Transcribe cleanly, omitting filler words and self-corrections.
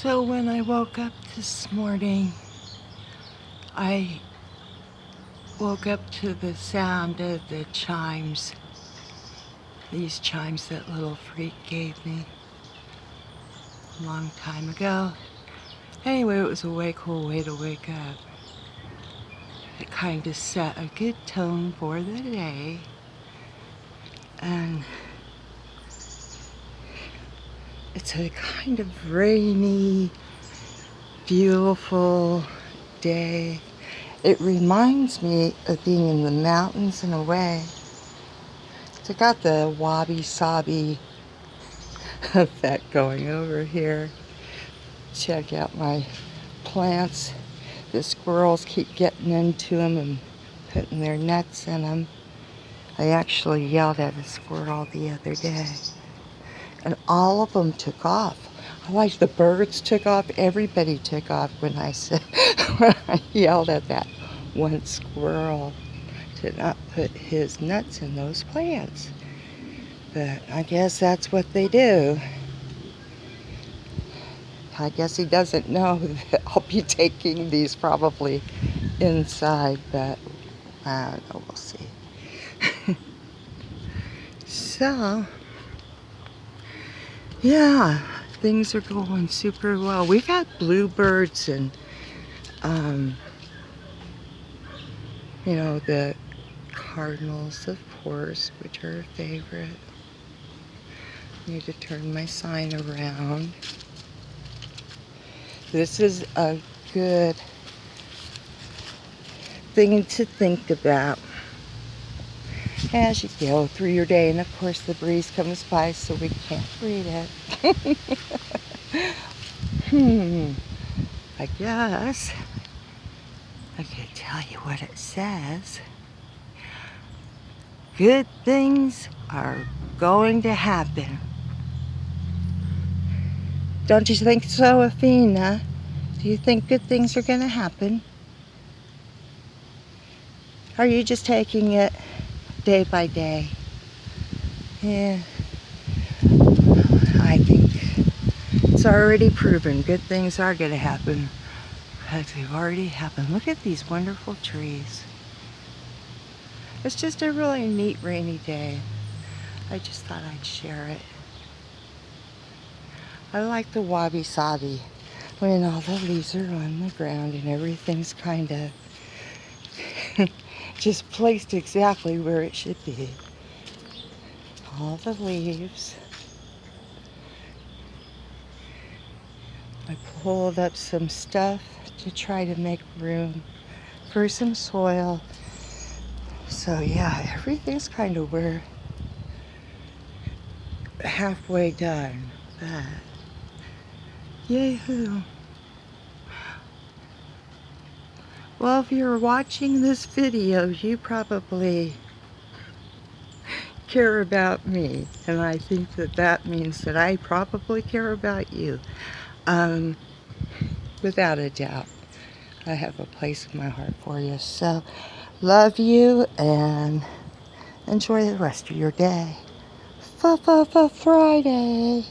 So when I woke up this morning, I woke up to the sound of the chimes. These chimes that little freak gave me a long time ago. Anyway, it was a way cool way to wake up. It kind of set a good tone for the day. And it's a kind of rainy, beautiful day. It reminds me of being in the mountains in a way. So I got the wabi-sabi effect going over here. Check out my plants. The squirrels keep getting into them and putting their nuts in them. I actually yelled at a squirrel the other day, and all of them took off. Like the birds took off, everybody took off when I said, when I yelled at that one squirrel to not put his nuts in those plants. But I guess that's what they do. I guess he doesn't know that I'll be taking these probably inside, but I don't know, we'll see. So, yeah, things are going super well. We've had bluebirds and, you know, the cardinals, of course, which are a favorite. Need to turn my sign around. This is a good thing to think about as you go through your day. And of course the breeze comes by, so we can't read it. I guess I could tell you what it says. Good things are going to happen. Don't you think so, Athena? Do you think good things are going to happen? Or are you just taking it day by day? Yeah. I think it's already proven good things are going to happen. Because they've already happened. Look at these wonderful trees. It's just a really neat rainy day. I just thought I'd share it. I like the wabi-sabi when all the leaves are on the ground and everything's kind of just placed exactly where it should be. All the leaves. I pulled up some stuff to try to make room for some soil. So yeah, everything's kind of where halfway done. But yay-hoo. Well, if you're watching this video, you probably care about me, and I think that that means that I probably care about you. Without a doubt, I have a place in my heart for you. So, love you, and enjoy the rest of your day. Friday.